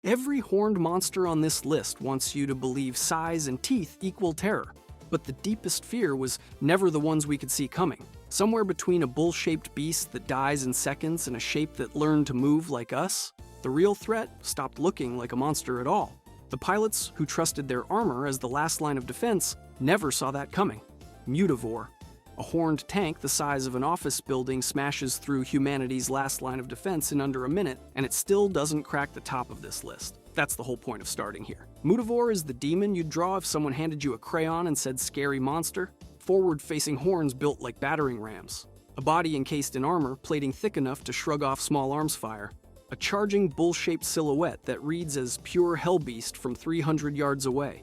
Every horned monster on this list wants you to believe size and teeth equal terror, but the deepest fear was never the ones we could see coming. Somewhere between a bull-shaped beast that dies in seconds and a shape that learned to move like us, the real threat stopped looking like a monster at all. The pilots who trusted their armor as the last line of defense never saw that coming. Mutavore. A horned tank the size of an office building smashes through humanity's last line of defense in under a minute, and it still doesn't crack the top of this list. That's the whole point of starting here. Mutavore is the demon you'd draw if someone handed you a crayon and said scary monster. Forward-facing horns built like battering rams. A body encased in armor, plating thick enough to shrug off small arms fire. A charging bull-shaped silhouette that reads as pure hellbeast from 300 yards away.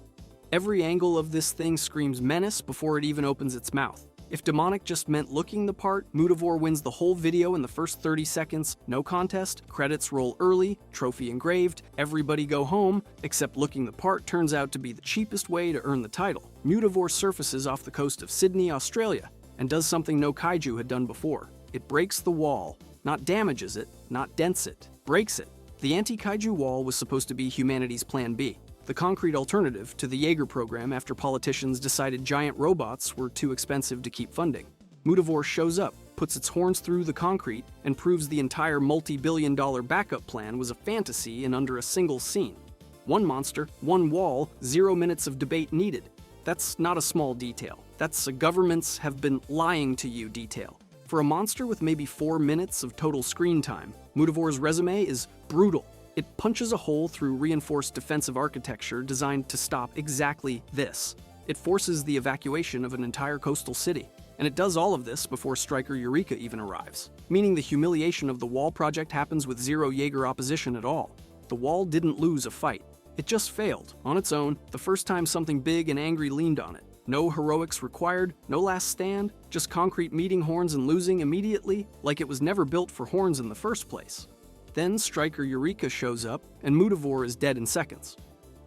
Every angle of this thing screams menace before it even opens its mouth. If demonic just meant looking the part, Mutavore wins the whole video in the first 30 seconds, no contest, credits roll early, trophy engraved, everybody go home, except looking the part turns out to be the cheapest way to earn the title. Mutavore surfaces off the coast of Sydney, Australia, and does something no kaiju had done before. It breaks the wall, not damages it, not dents it, breaks it. The anti-kaiju wall was supposed to be humanity's plan B. The concrete alternative to the Jaeger program after politicians decided giant robots were too expensive to keep funding. Mutavore shows up, puts its horns through the concrete, and proves the entire multi-billion-dollar backup plan was a fantasy in under a single scene. One monster, one wall, 0 minutes of debate needed. That's not a small detail. That's a governments have been lying to you detail. For a monster with maybe 4 minutes of total screen time, Mutavore's resume is brutal. It punches a hole through reinforced defensive architecture designed to stop exactly this. It forces the evacuation of an entire coastal city. And it does all of this before Striker Eureka even arrives, meaning the humiliation of the wall project happens with zero Jaeger opposition at all. The wall didn't lose a fight. It just failed, on its own, the first time something big and angry leaned on it. No heroics required, no last stand, just concrete meeting horns and losing immediately, like it was never built for horns in the first place. Then Striker Eureka shows up, and Mutavore is dead in seconds.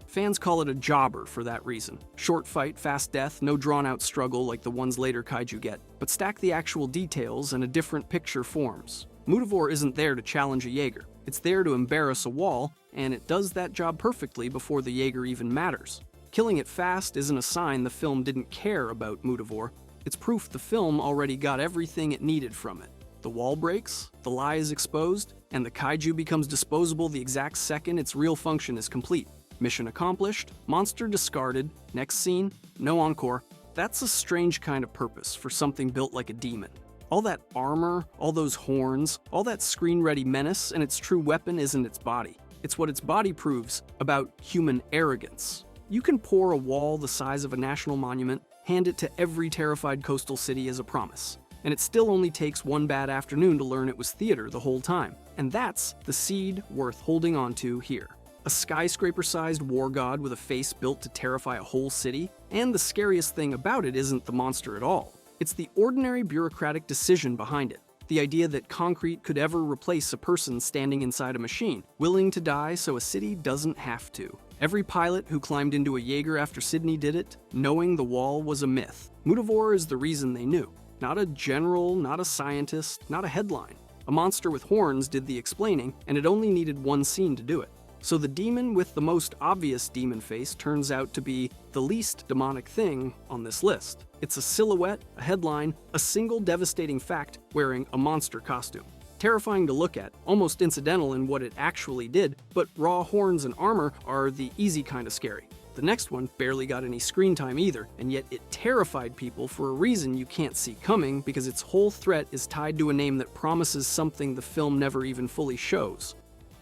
Fans call it a jobber for that reason. Short fight, fast death, no drawn-out struggle like the ones later kaiju get. But stack the actual details and a different picture forms. Mutavore isn't there to challenge a Jaeger. It's there to embarrass a wall, and it does that job perfectly before the Jaeger even matters. Killing it fast isn't a sign the film didn't care about Mutavore. It's proof the film already got everything it needed from it. The wall breaks, the lie is exposed, and the kaiju becomes disposable the exact second its real function is complete. Mission accomplished, monster discarded, next scene, no encore. That's a strange kind of purpose for something built like a demon. All that armor, all those horns, all that screen-ready menace, and its true weapon isn't its body. It's what its body proves about human arrogance. You can pour a wall the size of a national monument, hand it to every terrified coastal city as a promise. And it still only takes one bad afternoon to learn it was theater the whole time. And that's the seed worth holding on to here. A skyscraper-sized war god with a face built to terrify a whole city? And the scariest thing about it isn't the monster at all. It's the ordinary bureaucratic decision behind it. The idea that concrete could ever replace a person standing inside a machine, willing to die so a city doesn't have to. Every pilot who climbed into a Jaeger after Sydney did it, knowing the wall was a myth. Mutavore is the reason they knew. Not a general, not a scientist, not a headline. A monster with horns did the explaining, and it only needed one scene to do it. So the demon with the most obvious demon face turns out to be the least demonic thing on this list. It's a silhouette, a headline, a single devastating fact wearing a monster costume. Terrifying to look at, almost incidental in what it actually did, but raw horns and armor are the easy kind of scary. The next one barely got any screen time either, and yet it terrified people for a reason you can't see coming because its whole threat is tied to a name that promises something the film never even fully shows.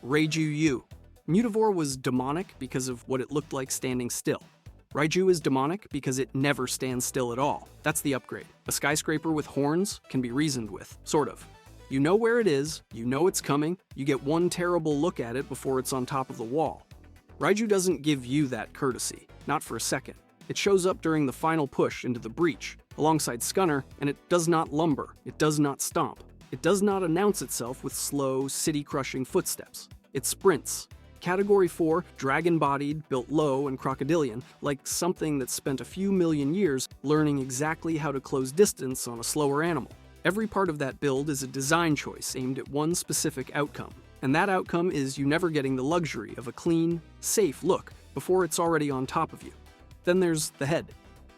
Kaiju. Mutavore was demonic because of what it looked like standing still. Kaiju is demonic because it never stands still at all. That's the upgrade. A skyscraper with horns can be reasoned with, sort of. You know where it is, you know it's coming, you get one terrible look at it before it's on top of the wall. Kaiju doesn't give you that courtesy, not for a second. It shows up during the final push into the breach, alongside Scunner, and it does not lumber, it does not stomp. It does not announce itself with slow, city-crushing footsteps. It sprints. Category 4, dragon-bodied, built low and crocodilian, like something that spent a few million years learning exactly how to close distance on a slower animal. Every part of that build is a design choice aimed at one specific outcome. And that outcome is you never getting the luxury of a clean, safe look before it's already on top of you. Then there's the head.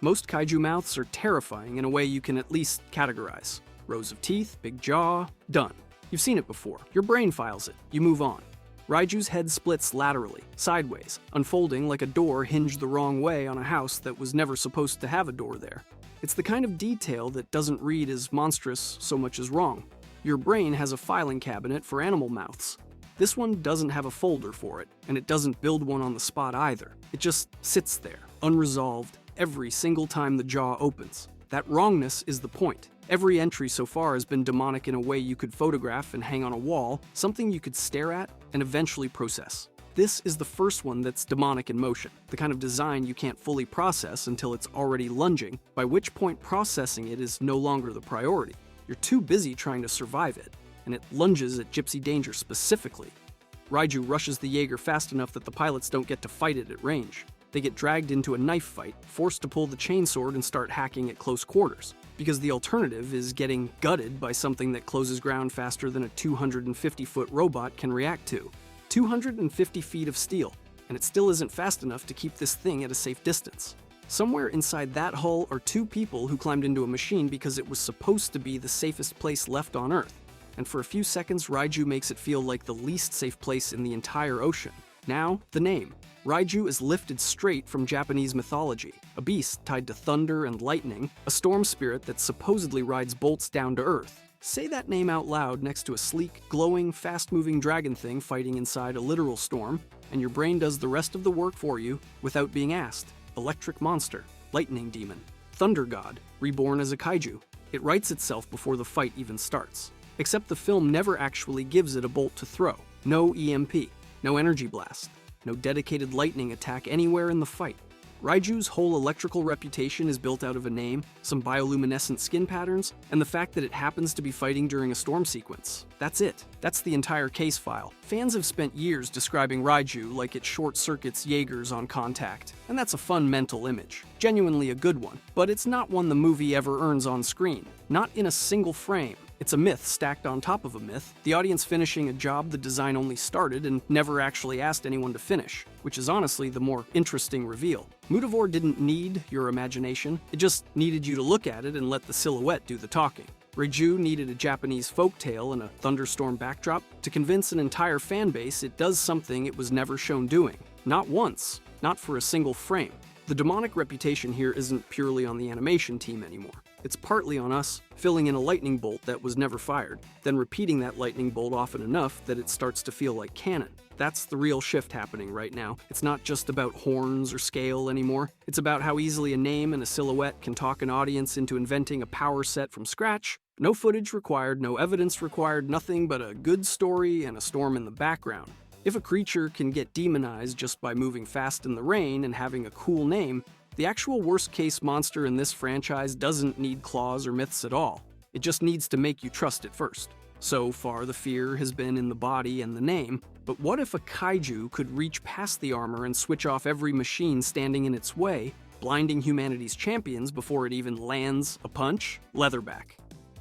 Most kaiju mouths are terrifying in a way you can at least categorize. Rows of teeth, big jaw, done. You've seen it before. Your brain files it. You move on. Raiju's head splits laterally, sideways, unfolding like a door hinged the wrong way on a house that was never supposed to have a door there. It's the kind of detail that doesn't read as monstrous so much as wrong. Your brain has a filing cabinet for animal mouths. This one doesn't have a folder for it, and it doesn't build one on the spot either. It just sits there, unresolved, every single time the jaw opens. That wrongness is the point. Every entry so far has been demonic in a way you could photograph and hang on a wall, something you could stare at and eventually process. This is the first one that's demonic in motion, the kind of design you can't fully process until it's already lunging, by which point processing it is no longer the priority. You're too busy trying to survive it, and it lunges at Gypsy Danger specifically. Raiju rushes the Jaeger fast enough that the pilots don't get to fight it at range. They get dragged into a knife fight, forced to pull the chainsword and start hacking at close quarters, because the alternative is getting gutted by something that closes ground faster than a 250-foot robot can react to. 250 feet of steel, and it still isn't fast enough to keep this thing at a safe distance. Somewhere inside that hull are two people who climbed into a machine because it was supposed to be the safest place left on Earth. And for a few seconds, Raiju makes it feel like the least safe place in the entire ocean. Now, the name. Raiju is lifted straight from Japanese mythology, a beast tied to thunder and lightning, a storm spirit that supposedly rides bolts down to Earth. Say that name out loud next to a sleek, glowing, fast-moving dragon thing fighting inside a literal storm, and your brain does the rest of the work for you without being asked. Electric monster, lightning demon, thunder god, reborn as a kaiju. It writes itself before the fight even starts. Except the film never actually gives it a bolt to throw. No EMP, no energy blast, no dedicated lightning attack anywhere in the fight. Raiju's whole electrical reputation is built out of a name, some bioluminescent skin patterns, and the fact that it happens to be fighting during a storm sequence. That's it. That's the entire case file. Fans have spent years describing Raiju like it short-circuits Jaegers on contact, and that's a fun mental image. Genuinely a good one, but it's not one the movie ever earns on screen. Not in a single frame. It's a myth stacked on top of a myth, the audience finishing a job the design only started and never actually asked anyone to finish, which is honestly the more interesting reveal. Mutavore didn't need your imagination, it just needed you to look at it and let the silhouette do the talking. Raiju needed a Japanese folktale and a thunderstorm backdrop to convince an entire fanbase it does something it was never shown doing. Not once, not for a single frame. The demonic reputation here isn't purely on the animation team anymore. It's partly on us, filling in a lightning bolt that was never fired, then repeating that lightning bolt often enough that it starts to feel like canon. That's the real shift happening right now. It's not just about horns or scale anymore. It's about how easily a name and a silhouette can talk an audience into inventing a power set from scratch. No footage required, no evidence required, nothing but a good story and a storm in the background. If a creature can get demonized just by moving fast in the rain and having a cool name, the actual worst-case monster in this franchise doesn't need claws or myths at all. It just needs to make you trust it first. So far, the fear has been in the body and the name, but what if a kaiju could reach past the armor and switch off every machine standing in its way, blinding humanity's champions before it even lands a punch? Leatherback.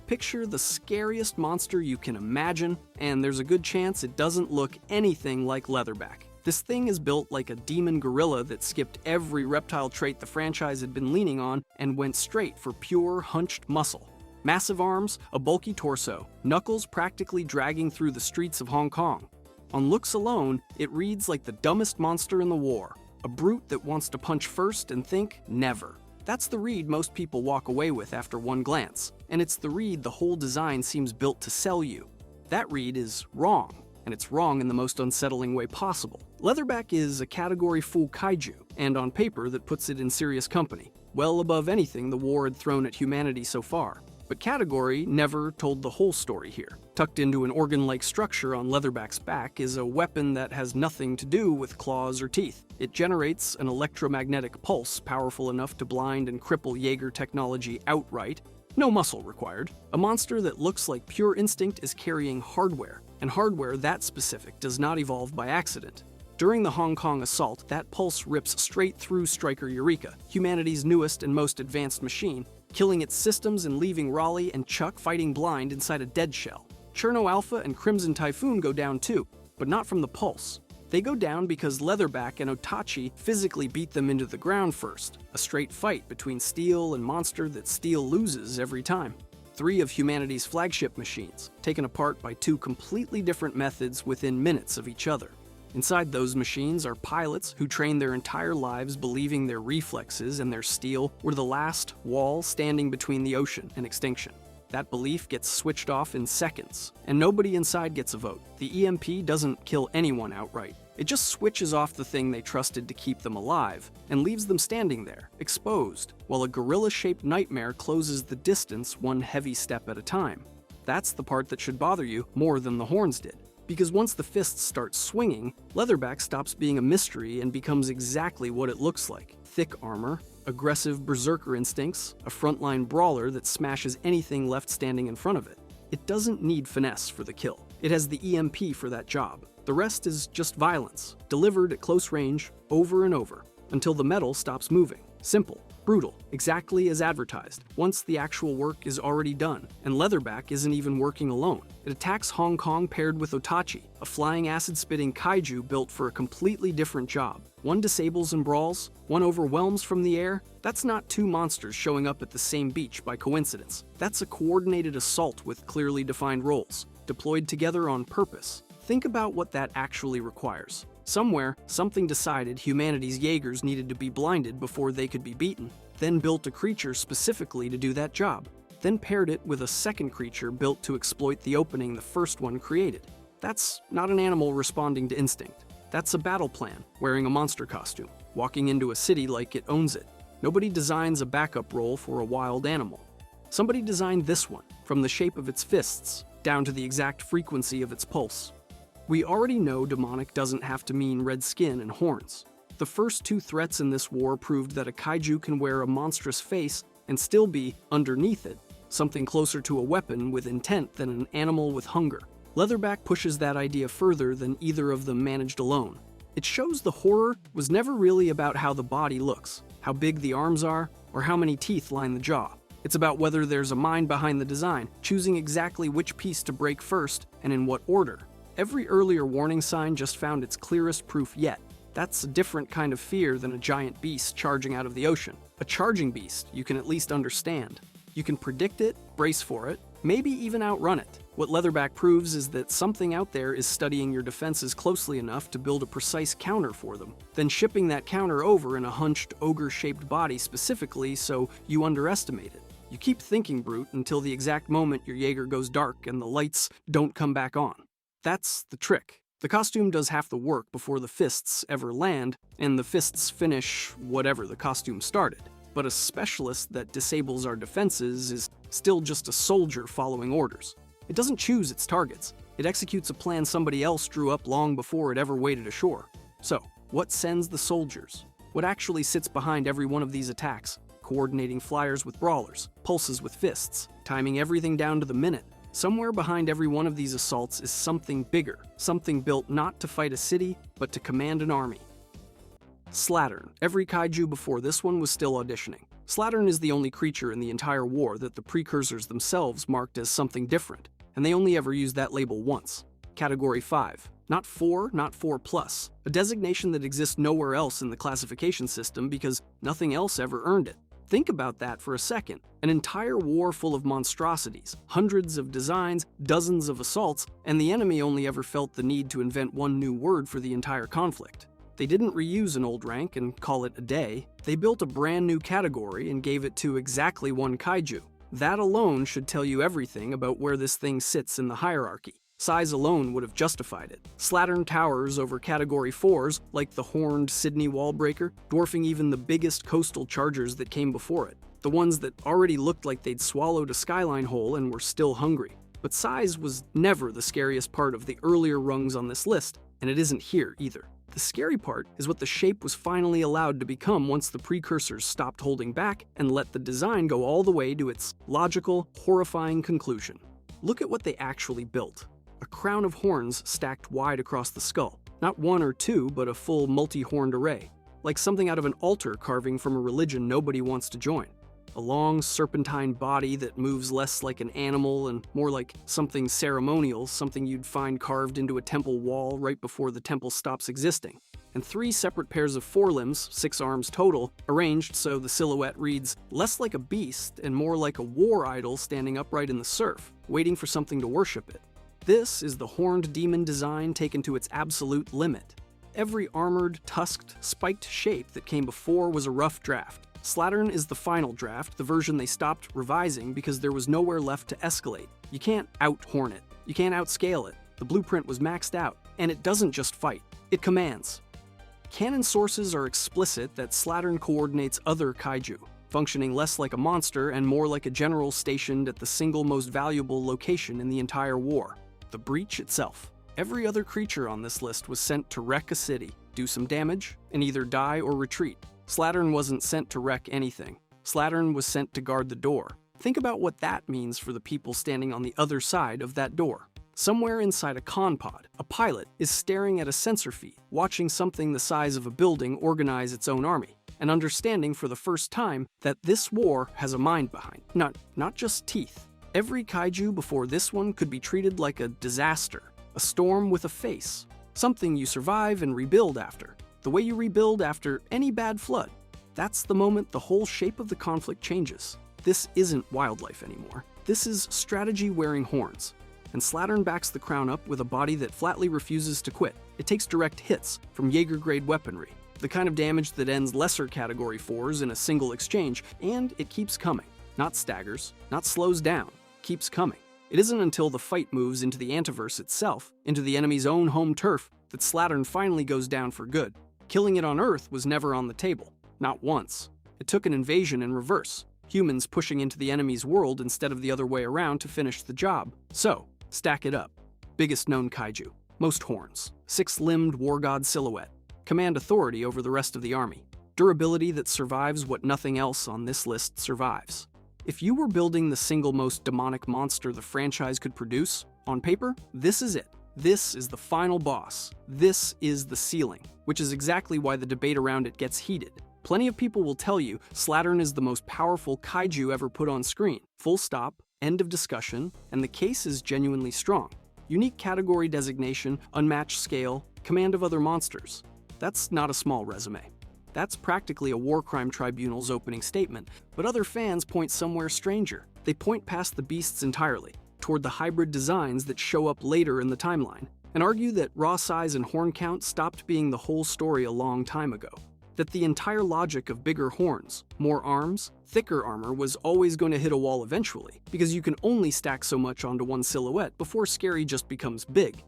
Picture the scariest monster you can imagine, and there's a good chance it doesn't look anything like Leatherback. This thing is built like a demon gorilla that skipped every reptile trait the franchise had been leaning on and went straight for pure, hunched muscle. Massive arms, a bulky torso, knuckles practically dragging through the streets of Hong Kong. On looks alone, it reads like the dumbest monster in the war, a brute that wants to punch first and think never. That's the read most people walk away with after one glance, and it's the read the whole design seems built to sell you. That read is wrong. And it's wrong in the most unsettling way possible. Leatherback is a category full kaiju, and on paper that puts it in serious company, well above anything the war had thrown at humanity so far. But category never told the whole story here. Tucked into an organ-like structure on Leatherback's back is a weapon that has nothing to do with claws or teeth. It generates an electromagnetic pulse powerful enough to blind and cripple Jaeger technology outright. No muscle required. A monster that looks like pure instinct is carrying hardware, and hardware that specific does not evolve by accident. During the Hong Kong assault, that pulse rips straight through Striker Eureka, humanity's newest and most advanced machine, killing its systems and leaving Raleigh and Chuck fighting blind inside a dead shell. Cherno Alpha and Crimson Typhoon go down too, but not from the pulse. They go down because Leatherback and Otachi physically beat them into the ground first, a straight fight between Steel and Monster that Steel loses every time. 3 of humanity's flagship machines, taken apart by 2 completely different methods within minutes of each other. Inside those machines are pilots who train their entire lives believing their reflexes and their steel were the last wall standing between the ocean and extinction. That belief gets switched off in seconds, and nobody inside gets a vote. The EMP doesn't kill anyone outright. It just switches off the thing they trusted to keep them alive, and leaves them standing there, exposed, while a gorilla-shaped nightmare closes the distance one heavy step at a time. That's the part that should bother you more than the horns did. Because once the fists start swinging, Leatherback stops being a mystery and becomes exactly what it looks like. Thick armor, aggressive berserker instincts, a frontline brawler that smashes anything left standing in front of it. It doesn't need finesse for the kill. It has the EMP for that job. The rest is just violence, delivered at close range, over and over, until the metal stops moving. Simple, brutal, exactly as advertised, once the actual work is already done, and Leatherback isn't even working alone. It attacks Hong Kong paired with Otachi, a flying acid-spitting kaiju built for a completely different job. One disables and brawls, one overwhelms from the air. That's not 2 monsters showing up at the same beach by coincidence. That's a coordinated assault with clearly defined roles, deployed together on purpose. Think about what that actually requires. Somewhere, something decided humanity's Jaegers needed to be blinded before they could be beaten, then built a creature specifically to do that job, then paired it with a second creature built to exploit the opening the first one created. That's not an animal responding to instinct. That's a battle plan, wearing a monster costume, walking into a city like it owns it. Nobody designs a backup role for a wild animal. Somebody designed this one, from the shape of its fists, down to the exact frequency of its pulse. We already know demonic doesn't have to mean red skin and horns. The first 2 threats in this war proved that a kaiju can wear a monstrous face and still be, underneath it, something closer to a weapon with intent than an animal with hunger. Leatherback pushes that idea further than either of them managed alone. It shows the horror was never really about how the body looks, how big the arms are, or how many teeth line the jaw. It's about whether there's a mind behind the design, choosing exactly which piece to break first and in what order. Every earlier warning sign just found its clearest proof yet. That's a different kind of fear than a giant beast charging out of the ocean. A charging beast you can at least understand. You can predict it, brace for it, maybe even outrun it. What Leatherback proves is that something out there is studying your defenses closely enough to build a precise counter for them, then shipping that counter over in a hunched, ogre-shaped body specifically so you underestimate it. You keep thinking, Brute, until the exact moment your Jaeger goes dark and the lights don't come back on. That's the trick. The costume does half the work before the fists ever land, and the fists finish whatever the costume started. But a specialist that disables our defenses is still just a soldier following orders. It doesn't choose its targets. It executes a plan somebody else drew up long before it ever waded ashore. So, what sends the soldiers? What actually sits behind every one of these attacks? Coordinating flyers with brawlers, pulses with fists, timing everything down to the minute. Somewhere behind every one of these assaults is something bigger, something built not to fight a city, but to command an army. Slattern. Every kaiju before this one was still auditioning. Slattern is the only creature in the entire war that the precursors themselves marked as something different, and they only ever used that label once. Category 5. Not 4, not 4+, a designation that exists nowhere else in the classification system because nothing else ever earned it. Think about that for a second. An entire war full of monstrosities, hundreds of designs, dozens of assaults, and the enemy only ever felt the need to invent one new word for the entire conflict. They didn't reuse an old rank and call it a day. They built a brand new category and gave it to exactly one kaiju. That alone should tell you everything about where this thing sits in the hierarchy. Size alone would have justified it. Slattern towers over Category 4s, like the horned Sydney Wallbreaker, dwarfing even the biggest coastal chargers that came before it. The ones that already looked like they'd swallowed a skyline hole and were still hungry. But size was never the scariest part of the earlier rungs on this list, and it isn't here either. The scary part is what the shape was finally allowed to become once the precursors stopped holding back and let the design go all the way to its logical, horrifying conclusion. Look at what they actually built. A crown of horns stacked wide across the skull. Not 1 or 2, but a full multi-horned array. Like something out of an altar carving from a religion nobody wants to join. A long, serpentine body that moves less like an animal and more like something ceremonial, something you'd find carved into a temple wall right before the temple stops existing. And 3 separate pairs of forelimbs, 6 arms total, arranged so the silhouette reads less like a beast and more like a war idol standing upright in the surf, waiting for something to worship it. This is the horned demon design taken to its absolute limit. Every armored, tusked, spiked shape that came before was a rough draft. Slattern is the final draft, the version they stopped revising because there was nowhere left to escalate. You can't out-horn it. You can't outscale it. The blueprint was maxed out. And it doesn't just fight. It commands. Canon sources are explicit that Slattern coordinates other kaiju, functioning less like a monster and more like a general stationed at the single most valuable location in the entire war, the breach itself. Every other creature on this list was sent to wreck a city, do some damage, and either die or retreat. Slattern wasn't sent to wreck anything. Slattern was sent to guard the door. Think about what that means for the people standing on the other side of that door. Somewhere inside a con pod, a pilot is staring at a sensor feed, watching something the size of a building organize its own army, and understanding for the first time that this war has a mind behind, not just teeth. Every kaiju before this one could be treated like a disaster, a storm with a face, something you survive and rebuild after. The way you rebuild after any bad flood. That's the moment the whole shape of the conflict changes. This isn't wildlife anymore. This is strategy wearing horns. And Slattern backs the crown up with a body that flatly refuses to quit. It takes direct hits from Jaeger-grade weaponry, the kind of damage that ends lesser Category 4s in a single exchange, and it keeps coming. Not staggers, not slows down, keeps coming. It isn't until the fight moves into the Antiverse itself, into the enemy's own home turf, that Slattern finally goes down for good. Killing it on Earth was never on the table. Not once. It took an invasion in reverse. Humans pushing into the enemy's world instead of the other way around to finish the job. So, stack it up. Biggest known kaiju. Most horns. 6-limbed war god silhouette. Command authority over the rest of the army. Durability that survives what nothing else on this list survives. If you were building the single most demonic monster the franchise could produce, on paper, this is it. This is the final boss. This is the ceiling, which is exactly why the debate around it gets heated. Plenty of people will tell you Slattern is the most powerful kaiju ever put on screen. Full stop, end of discussion, and the case is genuinely strong. Unique category designation, unmatched scale, command of other monsters. That's not a small resume. That's practically a war crime tribunal's opening statement, but other fans point somewhere stranger. They point past the beasts entirely, toward the hybrid designs that show up later in the timeline, and argue that raw size and horn count stopped being the whole story a long time ago. That the entire logic of bigger horns, more arms, thicker armor was always going to hit a wall eventually, because you can only stack so much onto one silhouette before scary just becomes big,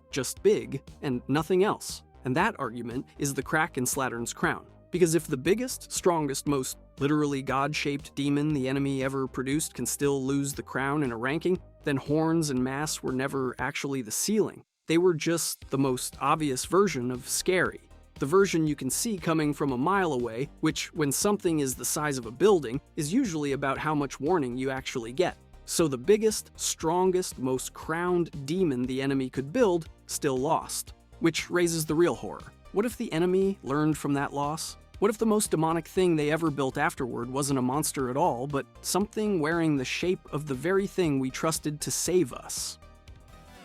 and nothing else. And that argument is the crack in Slattern's crown. Because if the biggest, strongest, most literally god-shaped demon the enemy ever produced can still lose the crown in a ranking, then horns and mass were never actually the ceiling. They were just the most obvious version of scary. The version you can see coming from a mile away, which, when something is the size of a building, is usually about how much warning you actually get. So the biggest, strongest, most crowned demon the enemy could build still lost. Which raises the real horror. What if the enemy learned from that loss? What if the most demonic thing they ever built afterward wasn't a monster at all, but something wearing the shape of the very thing we trusted to save us?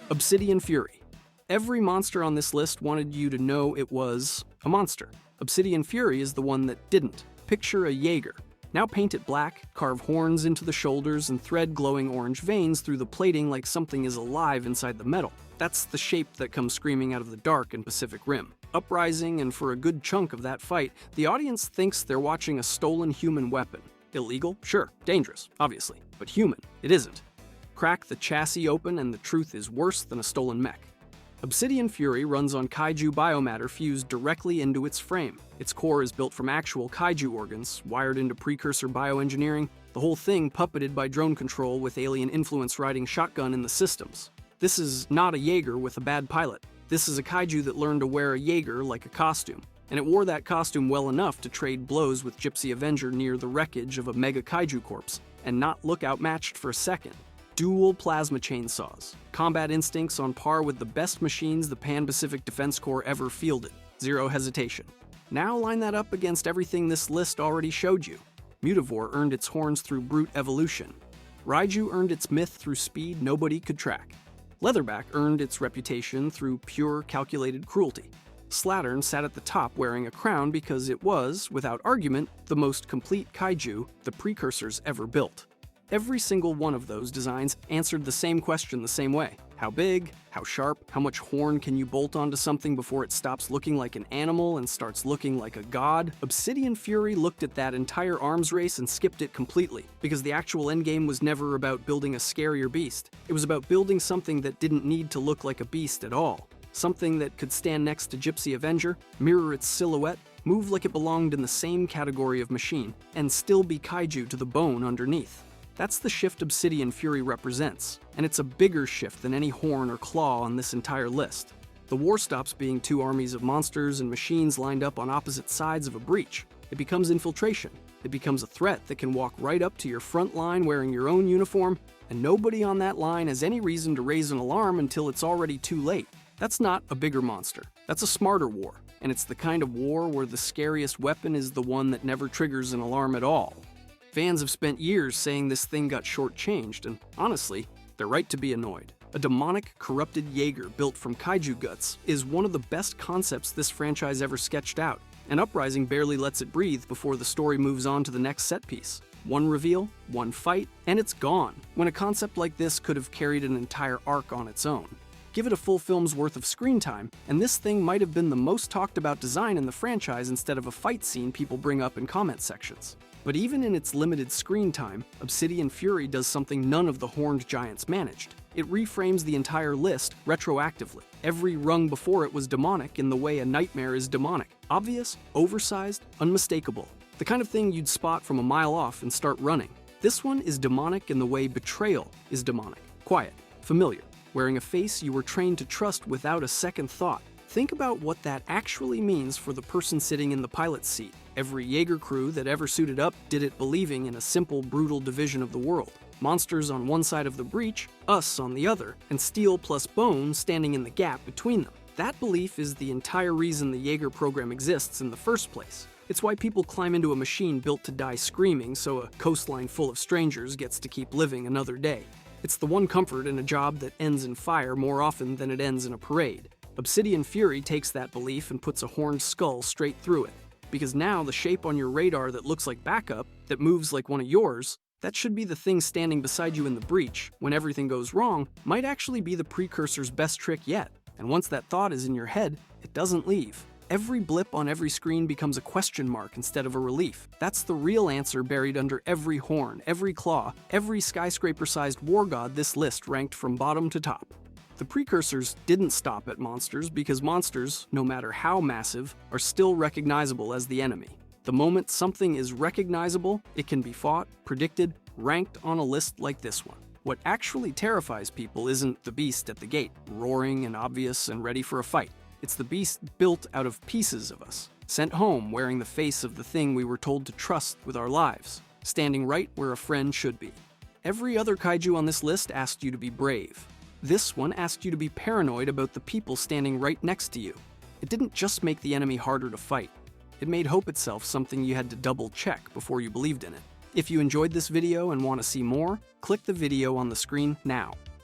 Obsidian Fury. Every monster on this list wanted you to know it was a monster. Obsidian Fury is the one that didn't. Picture a Jaeger. Now paint it black, carve horns into the shoulders, and thread glowing orange veins through the plating like something is alive inside the metal. That's the shape that comes screaming out of the dark in Pacific Rim. Uprising, and for a good chunk of that fight, the audience thinks they're watching a stolen human weapon. Illegal? Sure. Dangerous, obviously. But human, it isn't. Crack the chassis open and the truth is worse than a stolen mech. Obsidian Fury runs on kaiju biomatter fused directly into its frame. Its core is built from actual kaiju organs, wired into precursor bioengineering, the whole thing puppeted by drone control with alien influence riding shotgun in the systems. This is not a Jaeger with a bad pilot. This is a kaiju that learned to wear a Jaeger like a costume, and it wore that costume well enough to trade blows with Gypsy Avenger near the wreckage of a mega kaiju corpse, and not look outmatched for a second. Dual plasma chainsaws, combat instincts on par with the best machines the Pan-Pacific Defense Corps ever fielded, zero hesitation. Now line that up against everything this list already showed you. Mutavore earned its horns through brute evolution. Raiju earned its myth through speed nobody could track. Leatherback earned its reputation through pure, calculated cruelty. Slattern sat at the top wearing a crown because it was, without argument, the most complete kaiju the precursors ever built. Every single one of those designs answered the same question the same way. How big? How sharp? How much horn can you bolt onto something before it stops looking like an animal and starts looking like a god? Obsidian Fury looked at that entire arms race and skipped it completely, because the actual endgame was never about building a scarier beast. It was about building something that didn't need to look like a beast at all. Something that could stand next to Gypsy Avenger, mirror its silhouette, move like it belonged in the same category of machine, and still be kaiju to the bone underneath. That's the shift Obsidian Fury represents, and it's a bigger shift than any horn or claw on this entire list. The war stops being two armies of monsters and machines lined up on opposite sides of a breach. It becomes infiltration. It becomes a threat that can walk right up to your front line wearing your own uniform, and nobody on that line has any reason to raise an alarm until it's already too late. That's not a bigger monster. That's a smarter war, and it's the kind of war where the scariest weapon is the one that never triggers an alarm at all. Fans have spent years saying this thing got shortchanged, and honestly, they're right to be annoyed. A demonic, corrupted Jaeger built from kaiju guts is one of the best concepts this franchise ever sketched out, and Uprising barely lets it breathe before the story moves on to the next set piece. One reveal, one fight, and it's gone, when a concept like this could have carried an entire arc on its own. Give it a full film's worth of screen time, and this thing might have been the most talked about design in the franchise instead of a fight scene people bring up in comment sections. But even in its limited screen time, Obsidian Fury does something none of the horned giants managed. It reframes the entire list retroactively. Every rung before it was demonic in the way a nightmare is demonic. Obvious, oversized, unmistakable. The kind of thing you'd spot from a mile off and start running. This one is demonic in the way betrayal is demonic. Quiet, familiar, wearing a face you were trained to trust without a second thought. Think about what that actually means for the person sitting in the pilot's seat. Every Jaeger crew that ever suited up did it believing in a simple, brutal division of the world. Monsters on one side of the breach, us on the other, and steel plus bone standing in the gap between them. That belief is the entire reason the Jaeger program exists in the first place. It's why people climb into a machine built to die screaming so a coastline full of strangers gets to keep living another day. It's the one comfort in a job that ends in fire more often than it ends in a parade. Obsidian Fury takes that belief and puts a horned skull straight through it. Because now the shape on your radar that looks like backup, that moves like one of yours, that should be the thing standing beside you in the breach when everything goes wrong, might actually be the precursor's best trick yet. And once that thought is in your head, it doesn't leave. Every blip on every screen becomes a question mark instead of a relief. That's the real answer buried under every horn, every claw, every skyscraper-sized war god this list ranked from bottom to top. The precursors didn't stop at monsters because monsters, no matter how massive, are still recognizable as the enemy. The moment something is recognizable, it can be fought, predicted, ranked on a list like this one. What actually terrifies people isn't the beast at the gate, roaring and obvious and ready for a fight. It's the beast built out of pieces of us, sent home wearing the face of the thing we were told to trust with our lives, standing right where a friend should be. Every other kaiju on this list asked you to be brave. This one asked you to be paranoid about the people standing right next to you. It didn't just make the enemy harder to fight. It made hope itself something you had to double check before you believed in it. If you enjoyed this video and want to see more, click the video on the screen now.